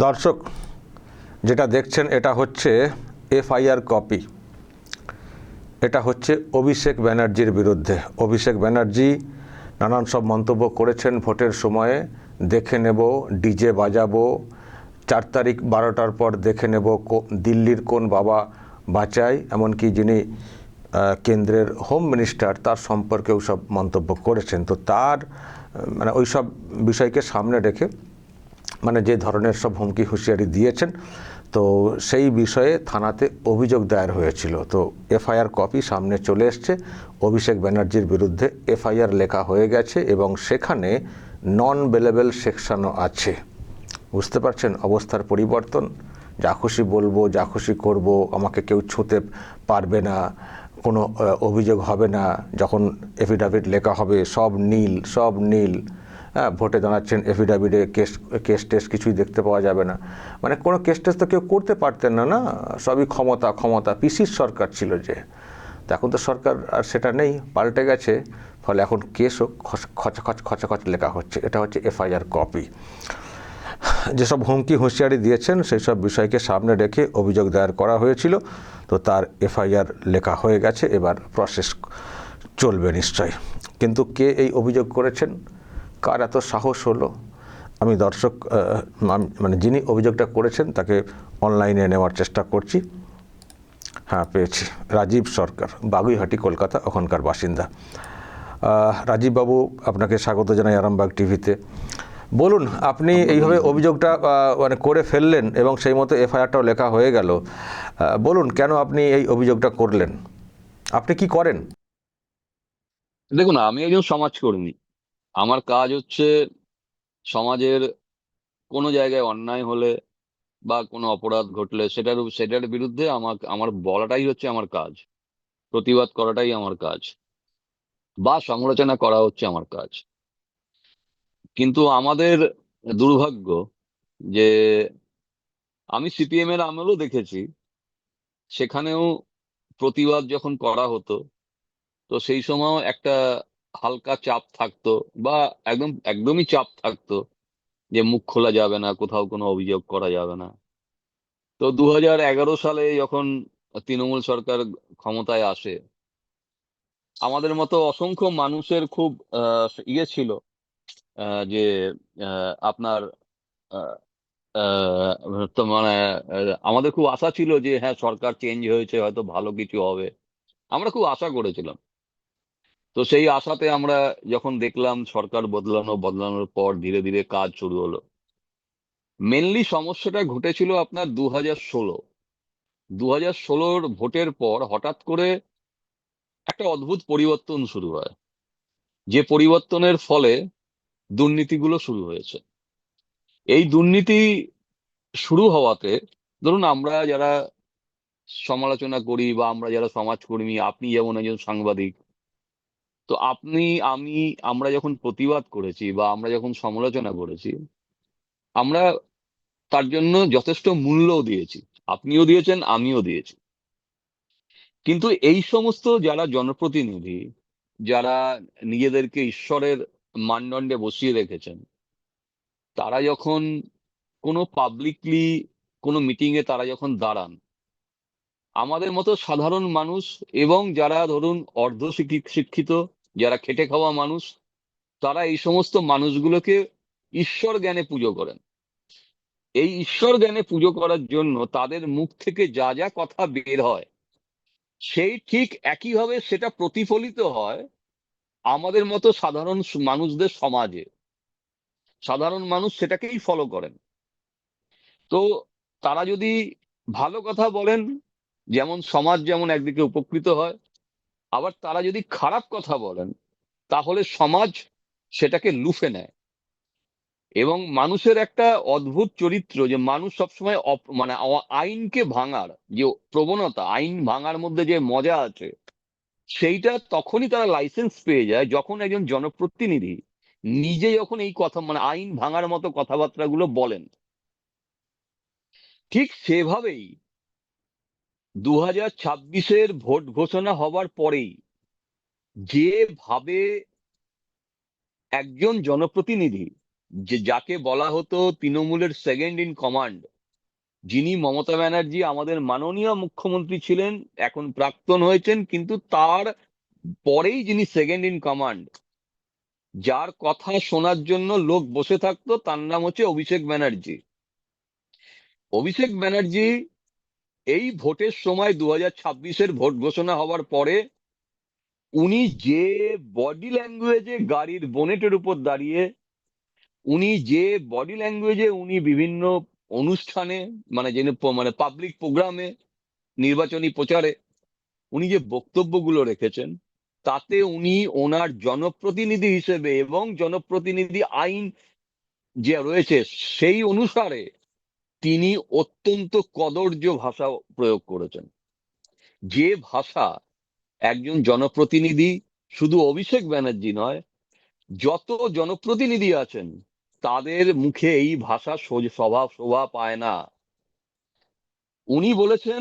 দর্শক যেটা দেখছেন এটা হচ্ছে এফআইআর কপি। এটা হচ্ছে অভিষেক ব্যানার্জির বিরুদ্ধে। অভিষেক ব্যানার্জি নানান সব মন্তব্য করেছেন ভোটের সময়ে। দেখে নেব, ডিজে বাজাবো, 4 তারিখ 12টার পর দেখে নেব দিল্লির কোন বাবা বাঁচায়, এমনকি যিনি কেন্দ্রের হোম মিনিস্টার তার সম্পর্কেও সব মন্তব্য করেছেন। তো তার মানে ওই সব বিষয়কে সামনে রেখে মানে যে ধরনের সব হুমকি হুঁশিয়ারি দিয়েছেন, তো সেই বিষয়ে থানাতে অভিযোগ দায়ের হয়েছিল। তো এফআইআর কপি সামনে চলে এসছে। অভিষেক ব্যানার্জির বিরুদ্ধে এফআইআর লেখা হয়ে গেছে এবং সেখানে নন বেলেবল সেকশনও আছে। বুঝতে পারছেন অবস্থার পরিবর্তন? যা খুশি বলবো, যা খুশি করব, আমাকে কেউ ছুঁতে পারবে না, কোনো অভিযোগ হবে না। যখন এফিডাভিট লেখা হবে সব নীল, সব নীল। হ্যাঁ, ভোটে দাঁড়াচ্ছেন, এফিডাভিটে কেস টেস্ট কিছুই দেখতে পাওয়া যাবে না। মানে কোনো কেস টেস্ট তো কেউ করতে পারতেন না, না, সবই ক্ষমতা ক্ষমতা। পিসির সরকার ছিল যে, তো এখন তো সরকার আর সেটা নেই, পাল্টে গেছে। ফলে এখন কেসও খচ লেখা হচ্ছে। এটা হচ্ছে এফআইআর কপি। যেসব হুমকি হুঁশিয়ারি দিয়েছেন সেই সব বিষয়কে সামনে রেখে অভিযোগ দায়ের করা হয়েছিল। তো তার এফআইআর লেখা হয়ে গেছে, এবার প্রসেস চলবে নিশ্চয়। কিন্তু কে এই অভিযোগ করেছেন, কার এত সাহস হলো? আমি দর্শক মানে যিনি অভিযোগটা করেছেন তাকে অনলাইনে নেওয়ার চেষ্টা করছি। হ্যাঁ, পেয়েছি। রাজীব সরকার, বাগুইহাটি, কলকাতা, ওখানকার বাসিন্দা। রাজীববাবু, আপনাকে স্বাগত জানাই আরামবাগ টিভিতে। বলুন, আপনি এইভাবে অভিযোগটা মানে করে ফেললেন এবং সেই মতো এফআইআরটাও লেখা হয়ে গেল। বলুন কেন আপনি এই অভিযোগটা করলেন? আপনি কি করেন? দেখুন, আমি একজন সমাজকর্মী। আমার কাজ হচ্ছে সমাজের কোনো জায়গায় অন্যায় হলে বা কোনো অপরাধ ঘটলে সেটার বিরুদ্ধে আমার বলাটাই হচ্ছে আমার কাজ। প্রতিবাদ করাটাই আমার কাজ, বা সমালোচনা করা হচ্ছে আমার কাজ। কিন্তু আমাদের দুর্ভাগ্য যে আমি সিপিএম এর আমলেও দেখেছি, সেখানেও প্রতিবাদ যখন করা হতো তো সেই সময় একটা হালকা চাপ থাকতো, বা একদমই চাপ থাকতো যে মুখ খোলা যাবে না, কোথাও কোনো অভিযোগ করা যাবে না। তো 2011 সালে যখন তৃণমূল সরকার ক্ষমতায় আসে, আমাদের মতো অসংখ্য মানুষের খুব ইয়ে ছিল, যে আপনার আহ, তো মানে আমাদের খুব আশা ছিল যে হ্যাঁ, সরকার চেঞ্জ হয়েছে, হয়তো ভালো কিছু হবে। আমরা খুব আশা করেছিলাম। তো সেই আশাতে আমরা যখন দেখলাম সরকার বদলানোর পর ধীরে ধীরে কাজ শুরু হলো। মেনলি সমস্যাটা ঘটেছিল আপনার 2016 ভোটের পর হঠাৎ করে একটা অদ্ভুত পরিবর্তন শুরু হয়, যে পরিবর্তনের ফলে দুর্নীতিগুলো শুরু হয়েছে। এই দুর্নীতি শুরু হওয়াতে, ধরুন আমরা যারা সমালোচনা করি বা আমরা যারা সমাজকর্মী, আপনি যেমন একজন সাংবাদিক, তো আমরা যখন প্রতিবাদ করেছি বা আমরা যখন সমালোচনা করেছি, আমরা তার জন্য যথেষ্ট মূল্যও দিয়েছি। আপনিও দিয়েছেন, আমিও দিয়েছি। কিন্তু এই সমস্ত যারা জনপ্রতিনিধি, যারা নিজেদেরকে ঈশ্বরের মানদণ্ডে বসিয়ে রেখেছেন, তারা যখন কোনো পাবলিকলি কোনো মিটিং এ তারা যখন দাঁড়ান, আমাদের মতো সাধারণ মানুষ এবং যারা ধরুন শিক্ষিত, যারা খেটে খাওয়া মানুষ, তারা এই সমস্ত মানুষগুলোকে ঈশ্বর জ্ঞানে পুজো করেন। এই ঈশ্বর জ্ঞানে পুজো করার জন্য তাদের মুখ থেকে যা যা কথা বের হয়, সেই ঠিক একইভাবে সেটা প্রতিফলিত হয় আমাদের মতো সাধারণ মানুষদের সমাজে। সাধারণ মানুষ সেটাকেই ফলো করেন। তো তারা যদি ভালো কথা বলেন, যেমন সমাজ যেমন একদিকে উপকৃত হয়, আবার তারা যদি খারাপ কথা বলেন, তাহলে সমাজ সেটাকে লুফে নেয়। এবং মানুষের একটা অদ্ভুত চরিত্র, যে মানুষ সবসময় মানে আইনকে ভাঙার যে প্রবণতা, আইন ভাঙার মধ্যে যে মজা আছে, সেইটা তখনই তারা লাইসেন্স পেয়ে যায় যখন একজন জনপ্রতিনিধি নিজে যখন এই কথা মানে আইন ভাঙার মতো কথাবার্তাগুলো বলেন। ঠিক সেভাবেই 2026-এর ভোট ঘোষণা হবার পরেই যেভাবে একজন জনপ্রতিনিধি যে যাকে বলা হতো তৃণমূলের সেকেন্ড ইন কমান্ড, যিনি মমতা ব্যানার্জি আমাদের মাননীয় মুখ্যমন্ত্রী ছিলেন, এখন প্রাক্তন হয়েছেন, কিন্তু তার পরেই যিনি সেকেন্ড ইন কমান্ড, যার কথা শোনার জন্য লোক বসে থাকতো, তার নাম হচ্ছে অভিষেক ব্যানার্জি। অভিষেক ব্যানার্জি এই ভোটের সময় 2026-এর ভোট ঘোষণা হওয়ার পরে উনি যে বডি ল্যাঙ্গুয়েজে গাড়ির বোনেটের উপর দাঁড়িয়ে, উনি যে বডি ল্যাঙ্গুয়েজে উনি বিভিন্ন অনুষ্ঠানে, মানে যে মানে পাবলিক প্রোগ্রামে, নির্বাচনী প্রচারে উনি যে বক্তব্যগুলো রেখেছেন, তাতে উনি ওনার জনপ্রতিনিধি হিসেবে এবং জনপ্রতিনিধি আইন যে রয়েছে সেই অনুসারে তিনি অত্যন্ত কদর্য ভাষা প্রয়োগ করেছেন। যে ভাষা একজন জনপ্রতিনিধি, শুধু অভিষেক ব্যানার্জি নয়, যত জনপ্রতিনিধি আছেন তাদের মুখে এই ভাষা শোভা পায় না। উনি বলেছেন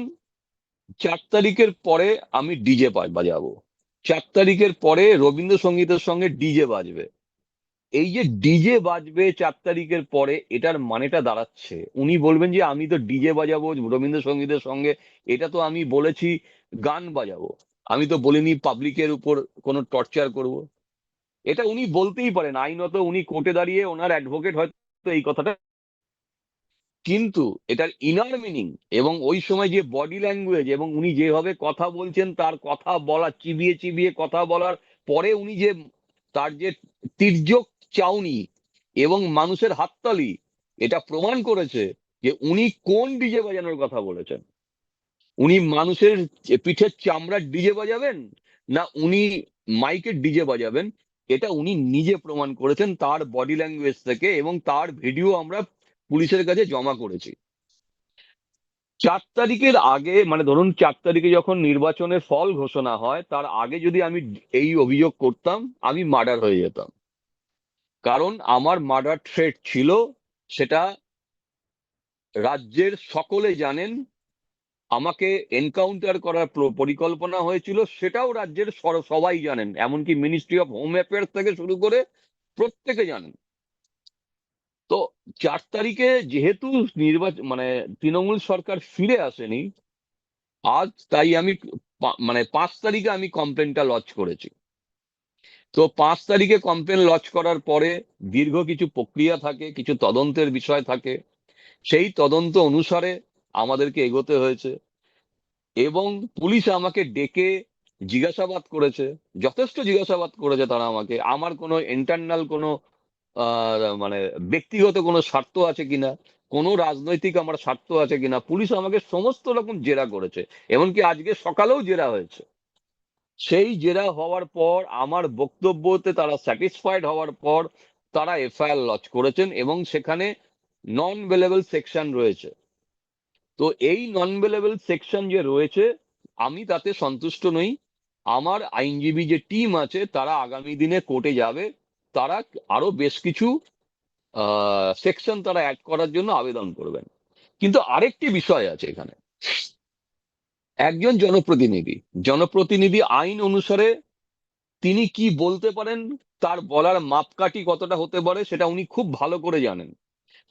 4 তারিখের পরে আমি ডিজে বাজাবো, 4 তারিখের পরে রবীন্দ্রসঙ্গীতের সঙ্গে ডিজে বাজবে। এই যে ডিজে বাজবে 4 তারিখের পরে, এটার মানেটা দাঁড়াচ্ছে উনি বলবেন যে আমি তো ডিজে বাজাবো রবীন্দ্রসঙ্গীতের সঙ্গে, এটা তো আমি বলেছি গান বাজাবো, আমি তো বলিনি পাবলিকের উপর কোনো টর্চার করব। এটা উনি বলতেই পারেন, আইনত উনি কোর্টে দাঁড়িয়ে ওনার অ্যাডভোকেট হয়তো এই কথাটা, কিন্তু এটার ইনার মিনিং এবং ওই সময় যে বডি ল্যাঙ্গুয়েজ এবং উনি যেভাবে কথা বলছেন, তার কথা বলা চিবিয়ে চিবিয়ে কথা বলার পরে উনি যে তার যে তির্যক চাউনি এবং মানুষের হাততালি, এটা প্রমাণ করেছে যে উনি কোন ডিজে বাজানোর কথা বলেছেন। উনি মানুষের পিঠের চামড়ার ডিজে বাজাবেন, না উনি মাইকের ডিজে বাজাবেন, এটা উনি নিজে প্রমাণ করেছেন তার বডি ল্যাঙ্গুয়েজ থেকে, এবং তার ভিডিও আমরা পুলিশের কাছে জমা করেছি। 4 তারিখের আগে, মানে ধরুন 4 তারিখে যখন নির্বাচনের ফল ঘোষণা হয়, তার আগে যদি আমি এই অভিযোগ করতাম, আমি মার্ডার হয়ে যেতাম। কারণ আমার মার্ডার থ্রেট ছিল, সেটা রাজ্যের সকলে জানেন। আমাকে এনকাউন্টার করার পরিকল্পনা হয়েছিল, সেটাও রাজ্যের সবাই জানেন, এমনকি মিনিস্ট্রি অফ হোম অ্যাফেয়ার্স থেকে শুরু করে প্রত্যেকে জানেন। তো 4 তারিখে যেহেতু নির্বাচন, মানে তৃণমূল সরকার ফিরে আসেনি, আজ তাই আমি মানে 5 তারিখে আমি কমপ্লেনটা লজ করেছি। তো 5 তারিখে কমপ্লেন লজ করার পরে দীর্ঘ কিছু প্রক্রিয়া থাকে, কিছু তদন্তের বিষয় থাকে, সেই তদন্ত অনুসারে আমাদেরকে এগোতে হয়েছে। এবং পুলিশ আমাকে ডেকে জিজ্ঞাসাবাদ করেছে, যথেষ্ট জিজ্ঞাসাবাদ করেছে তারা আমাকে, আমার কোনো ইন্টারনাল কোনো মানে ব্যক্তিগত কোনো স্বার্থ আছে কিনা, কোনো রাজনৈতিক আমার স্বার্থ আছে কিনা, পুলিশ আমাকে সমস্ত রকম জেরা করেছে, এমনকি আজকে সকালেও জেরা হয়েছে। সেই জেরা হওয়ার পর আমার বক্তব্যতে তারা স্যাটিসফাইড হওয়ার পর তারা এফআইআর লজ করেছেন, এবং সেখানে নন বেলেবল সেকশন রয়েছে। তো এই নন বেলেবল সেকশন যে রয়েছে, আমি তাতে সন্তুষ্ট নই। আমার আইনজীবী যে টিম আছে তারা আগামী দিনে কোর্টে যাবে, তারা আরো বেশ কিছু সেকশন তারা অ্যাড করার জন্য আবেদন করবেন। কিন্তু আরেকটি বিষয় আছে এখানে, একজন জনপ্রতিনিধি, জনপ্রতিনিধি আইন অনুসারে তিনি কি বলতে পারেন, তার বলার মাপকাঠি কতটা হতে পারে, সেটা উনি খুব ভালো করে জানেন।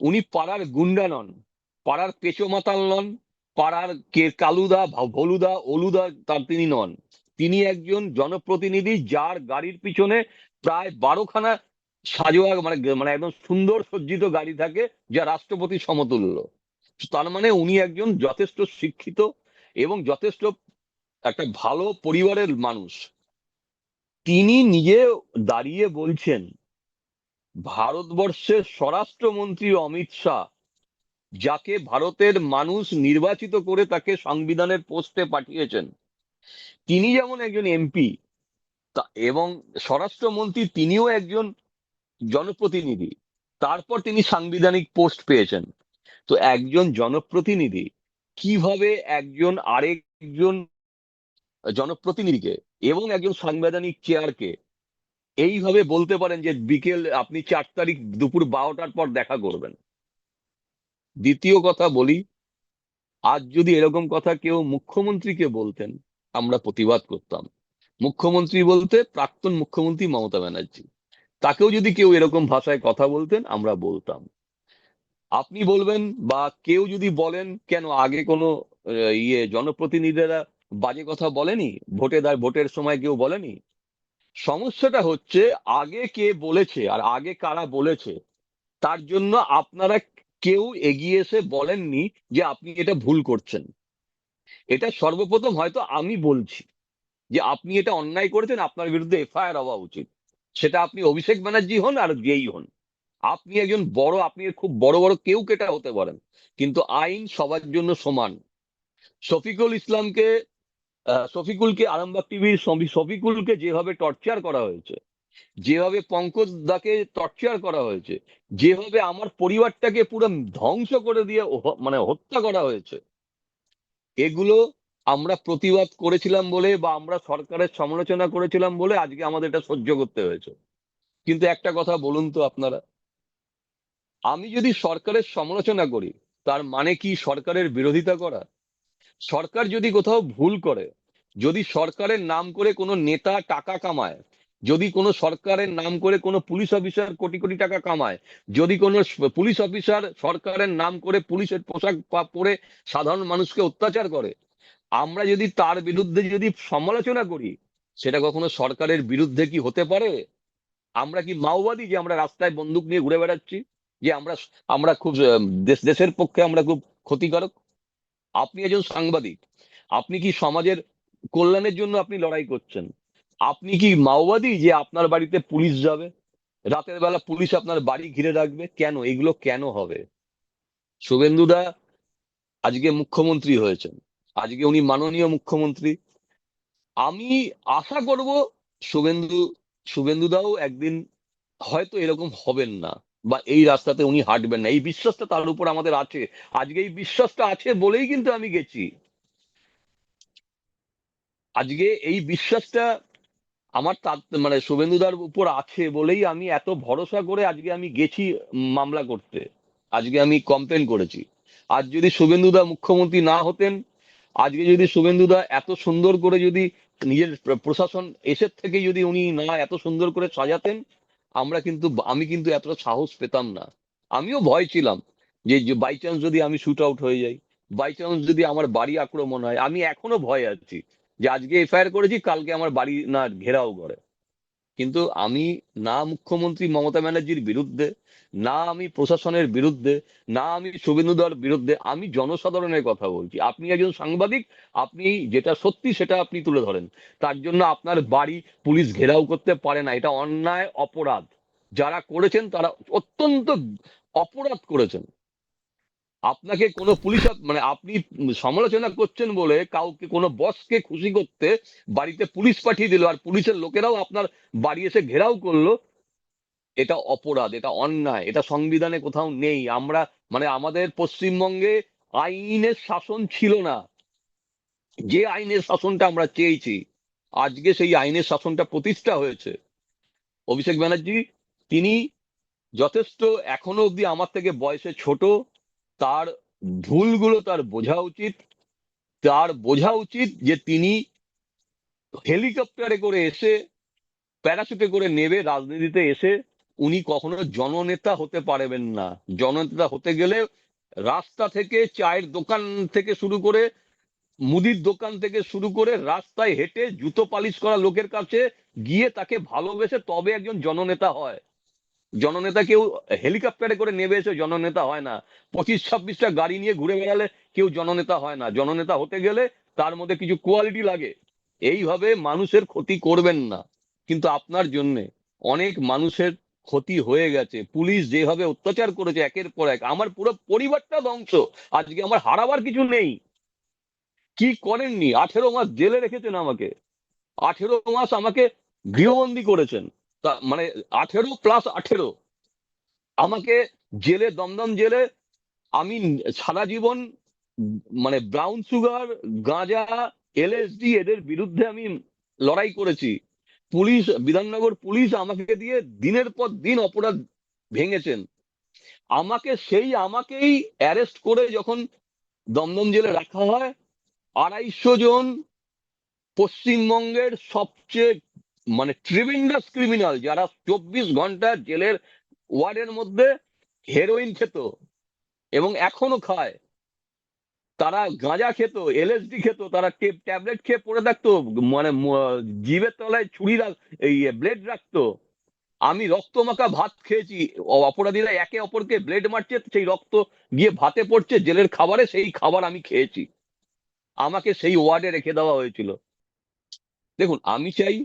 উনি পাড়ার গুন্ডা নন, পাড়ার পেচো মাতাল নন, পাড়ার কে কালুদা ভলুদা অলুদা তার তিনি নন। তিনি একজন জনপ্রতিনিধি যার গাড়ির পিছনে প্রায় 12খানা সাজোয়া, মানে মানে একদম সুন্দর সজ্জিত গাড়ি থাকে, যা রাষ্ট্রপতি সমতুল্য। তার মানে উনি একজন যথেষ্ট শিক্ষিত এবং যথেষ্ট একটা ভালো পরিবারের মানুষ। তিনি নিজে দাঁড়িয়ে বলছেন ভারতবর্ষের স্বরাষ্ট্রমন্ত্রী অমিত শাহ, যাকে ভারতের মানুষ নির্বাচিত করে তাকে সংবিধানের পোস্টে পাঠিয়েছেন, তিনি যেমন একজন এমপি, এবং স্বরাষ্ট্রমন্ত্রী তিনিও একজন জনপ্রতিনিধি, তারপর তিনি সাংবিধানিক পোস্ট পেয়েছেন। তো একজন জনপ্রতিনিধি কিভাবে একজন আরেকজন জনপ্রতিনিধিকে এবং একজন সাংবিধানিক চেয়ারকে এইভাবে বলতে পারেন যে বিকেল আপনি 4 তারিখ দুপুর 12টার পর দেখা করবেন? দ্বিতীয় কথা বলি, আজ যদি এরকম কথা কেউ মুখ্যমন্ত্রীকে বলতেন, আমরা প্রতিবাদ করতাম। মুখ্যমন্ত্রী বলতে প্রাক্তন মুখ্যমন্ত্রী মমতা ব্যানার্জি, তাকেও যদি কেউ এরকম ভাষায় কথা বলতেন আমরা বলতাম। আপনি বলবেন বা কেউ যদি বলেন কেন আগে কোনো জনপ্রতিনিধিরা বাজে কথা বলেনি, ভোটের সময় কেউ বলেনি? সমস্যাটা হচ্ছে আগে কে বলেছে আর আগে কারা বলেছে তার জন্য আপনারা কেউ এগিয়ে এসে বলেননি যে আপনি এটা ভুল করছেন। এটা সর্বপ্রথম হয়তো আমি বলছি যে আপনি এটা অন্যায় করেছেন, আপনার বিরুদ্ধে এফআইআর হওয়া উচিত। সেটা আপনি অভিষেক ব্যানার্জি হন আর যেই হন, আপনি একজন বড়, আপনি খুব বড় বড় কেউ কেটা হতে পারেন, কিন্তু আইন সবার জন্য সমান। শফিকুল ইসলামকে শফিকুলকে, আরামবাগ টিভির শফিকুলকে যেভাবে টর্চার করা হয়েছে, যেভাবে পঙ্কজ দাকে টর্চার করা হয়েছে, যেভাবে আমার পরিবারটাকে পুরো ধ্বংস করে দিয়ে মানে হত্যা করা হয়েছে, এগুলো আমরা প্রতিবাদ করেছিলাম বলে বা আমরা সরকারের সমালোচনা করেছিলাম বলে আজকে আমাদের এটা সহ্য করতে হয়েছে। কিন্তু একটা কথা বলুন তো আপনারা, আমি যদি সরকারের সমালোচনা করি তার মানে কি সরকারের বিরোধিতা করা? সরকার যদি কোথাও ভুল করে, যদি সরকারের নাম করে কোনো নেতা টাকা কামায়, যদি কোনো সরকারের নাম করে কোনো পুলিশ অফিসার কোটি কোটি টাকা কামায়, যদি কোনো পুলিশ অফিসার সরকারের নাম করে পুলিশের পোশাক পরে সাধারণ মানুষকে অত্যাচার করে, আমরা যদি তার বিরুদ্ধে যদি সমালোচনা করি, সেটা কখনো সরকারের বিরুদ্ধে কি হতে পারে? আমরা কি মাওবাদী যে আমরা রাস্তায় বন্দুক নিয়ে ঘুরে বেড়াচ্ছি, যে আমরা আমরা খুব দেশের পক্ষে আমরা খুব ক্ষতিকারক? আপনি একজন সাংবাদিক, আপনি কি সমাজের কল্যাণের জন্য আপনি লড়াই করছেন? আপনি কি মাওবাদী যে আপনার বাড়িতে পুলিশ যাবে, রাতের বেলা পুলিশ আপনার বাড়ি ঘিরে রাখবে? কেন এগুলো কেন হবে? শুভেন্দুদা আজকে মুখ্যমন্ত্রী হয়েছেন, আজকে উনি মাননীয় মুখ্যমন্ত্রী। আমি আশা করব শুভেন্দু শুভেন্দুদাও একদিন হয়তো এরকম হবেন না, বা এই রাস্তাতে উনি হাঁটবেন না, এই বিশ্বাসটা তার উপর আমাদের আছে। আজকে এই বিশ্বাসটা আছে বলেই কিন্তু আমি গেছি। আজকে এই বিশ্বাসটা আমার তার মানে শুভেন্দুদার উপর আছে বলেই আমি এত ভরসা করে আজকে আমি গেছি মামলা করতে, আজকে আমি কমপ্লেন করেছি। আজ যদি শুভেন্দুদা মুখ্যমন্ত্রী না হতেন, আজকে যদি শুভেন্দুদা এত সুন্দর করে যদি নিজের প্রশাসন এসের থেকে যদি উনি না এত সুন্দর করে সাজাতেন, আমি কিন্তু এতটা সাহস পেতাম না। আমিও ভয় ছিলাম যে বাই চান্স যদি আমি শুট আউট হয়ে যাই, বাই চান্স যদি আমার বাড়ি আক্রমণ হয়, আমি এখনো ভয় আছি যে আজকে এফআইআর করেছি কালকে আমার বাড়ি না ঘেরাও করে। কিন্তু আমি না মুখ্যমন্ত্রী মমতা ব্যানার্জির বিরুদ্ধে, না আমি প্রশাসনের বিরুদ্ধে, না আমি শুভেন্দুদার বিরুদ্ধে, আমি জনসাধারণের কথা বলছি। আপনি একজন সাংবাদিক, আপনি যেটা সত্যি সেটা আপনি তুলে ধরেন, তার জন্য আপনার বাড়ি পুলিশ ঘেরাও করতে পারে না, এটা অন্যায়, অপরাধ। যারা করেছেন তারা অত্যন্ত অপরাধ করেছেন। আপনাকে কোনো পুলিশ মানে আপনি সমালোচনা করছেন বলে কাউকে, কোনো বসকে খুশি করতে বাড়িতে পুলিশ পাঠিয়ে দিল আর পুলিশের লোকেরাও আপনার বাড়ি এসে ঘেরাও করলো, এটা অপরাধ, এটা অন্যায়, এটা সংবিধানে কোথাও নেই। আমরা মানে আমাদের পশ্চিমবঙ্গে আইনের শাসন ছিল না, যে আইনের শাসনটা আমরা চেয়েছি আজকে সেই আইনের শাসনটা প্রতিষ্ঠা হয়েছে। অভিষেক ব্যানার্জি, তিনি যথেষ্ট এখনো অব্দি আমার থেকে বয়সে ছোট, তার ভুলগুলো তার বোঝা উচিত। তার বোঝা উচিত যে তিনি হেলিকপ্টারে করে এসে, প্যারাশুটে করে নেবে রাজনীতিতে এসে, উনি কখনো জননেতা হতে পারবেন না। জননেতা হতে গেলে রাস্তা থেকে, চায়ের দোকান থেকে শুরু করে, মুদির দোকান থেকে শুরু করে, রাস্তায় হেঁটে জুতো পালিশ করা লোকের কাছে গিয়ে তাকে ভালোবেসে তবে একজন জননেতা হয়। জননেতা কেউ হেলিকপ্টারে করে নেবে এসে জননেতা হয় না। 25-26টা গাড়ি নিয়ে ঘুরে বেড়ালে কেউ জননেতা হয় না। জননেতা হতে গেলে তার মধ্যে কিছু কোয়ালিটি লাগে। এইভাবে মানুষের ক্ষতি করবেন না। কিন্তু আপনার জন্য অনেক মানুষের ক্ষতি হয়ে গেছে। পুলিশ যেভাবে অত্যাচার করেছে একের পর এক, আমার পুরো পরিবারটা ধ্বংস। আজকে আমার হারাবার কিছু নেই। কি করেননি, 18 মাস জেলে রেখেছেন আমাকে, 18 মাস আমাকে গৃহবন্দী করেছেন। তা মানে 18+18 আমাকে জেলে, দমদম জেলে আমি সারা জীবন মানে ব্রাউন সুগার, গাঁজা, এলএসডি এদের বিরুদ্ধে আমি লড়াই করেছি। পুলিশ, বিধাননগর পুলিশ আমাকে দিয়ে দিনের পর দিন অপরাধ ভেঙেছেন। আমাকেই অ্যারেস্ট করে যখন দমদম জেলে রাখা হয়, 250 জন পশ্চিমবঙ্গের সবচেয়ে মানে ট্রিমেন্ডাস ক্রিমিনাল, যারা 24 ঘন্টা জেলের ওয়ার্ডের মধ্যে হেরোইন খেত এবং এখনো খায়, তারা গাঁজা খেত, এলএসডি খেত, তারা ট্যাবলেট খেয়ে পড়ে থাকতো, মানে জিভের তলায় এই ব্লেড রাখতো। আমি রক্ত মাখা ভাত খেয়েছি, অপরাধীরা একে অপরকে ব্লেড মারছে, সেই রক্ত গিয়ে ভাতে পড়ছে জেলের খাবারে, সেই খাবার আমি খেয়েছি, আমাকে সেই ওয়ার্ডে রেখে দেওয়া হয়েছিল। দেখুন, আমি চাই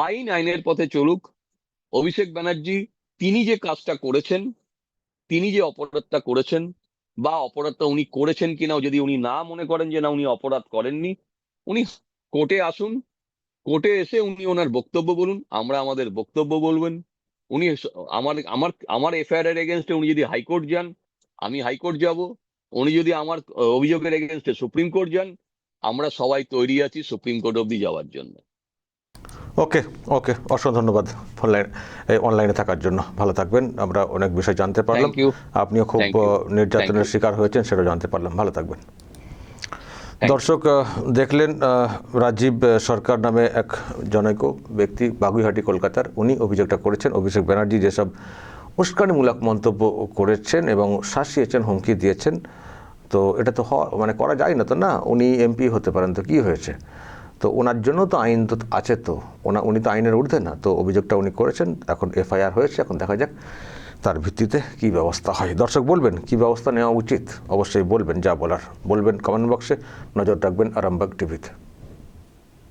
আইনের পথে চলুক। অভিষেক ব্যানার্জি, তিনি যে কাজটা করেছেন, তিনি যে অপরাধটা করেছেন, বা অপরাধটা উনি করেছেন কিনা, যদি উনি না মনে করেন যে না উনি অপরাধ করেননি, উনি কোর্টে আসুন, কোর্টে এসে উনি ওনার বক্তব্য বলুন, আমরা আমাদের বক্তব্য বলবেন। উনি আমার আমার আমার এফআইআর এর এগেনস্টে উনি যদি হাইকোর্ট যান, আমি হাইকোর্ট যাব। উনি যদি আমার অভিযোগের এগেনস্টে সুপ্রিম কোর্ট যান, আমরা সবাই তৈরি আছি সুপ্রিম কোর্ট অব্দি যাওয়ার জন্য। ওকে, ওকে, অসংখ্য ধন্যবাদ অনলাইনে থাকার জন্য। ভালো থাকবেন। আমরা অনেক বিষয় জানতে পারলাম। Thank you. আপনিও খুব থ্যাংক ইউ। নির্যাতনের Thank you. শিকার হয়েছেন, সেটা জানতে পারলাম। ভালো থাকবেন। you. দর্শক, দেখলেন রাজীব সরকার নামে এক জনৈক ব্যক্তি, বাগুইহাটি, কলকাতার, উনি অভিযোগটা করেছেন। অভিষেক ব্যানার্জি যেসব উস্কানিমূলক মন্তব্য করেছেন এবং শাসিয়েছেন, হুমকি দিয়েছেন, তো এটা তো মানে করা যায় না। তো না, উনি এমপি হতে পারেন, তো কি হয়েছে? তো ওনার জন্য তো আইন তো আছে, তো উনি তো আইনের ঊর্ধ্বে না। তো অভিযোগটা উনি করেছেন, এখন এফআইআর হয়েছে, এখন দেখা যাক তার ভিত্তিতে কি ব্যবস্থা হয়। দর্শক, বলবেন কি ব্যবস্থা নেওয়া উচিত, অবশ্যই বলবেন, যা বলার বলবেন কমেন্ট বক্সে। নজর রাখবেন আরামবাগ টিভিতে।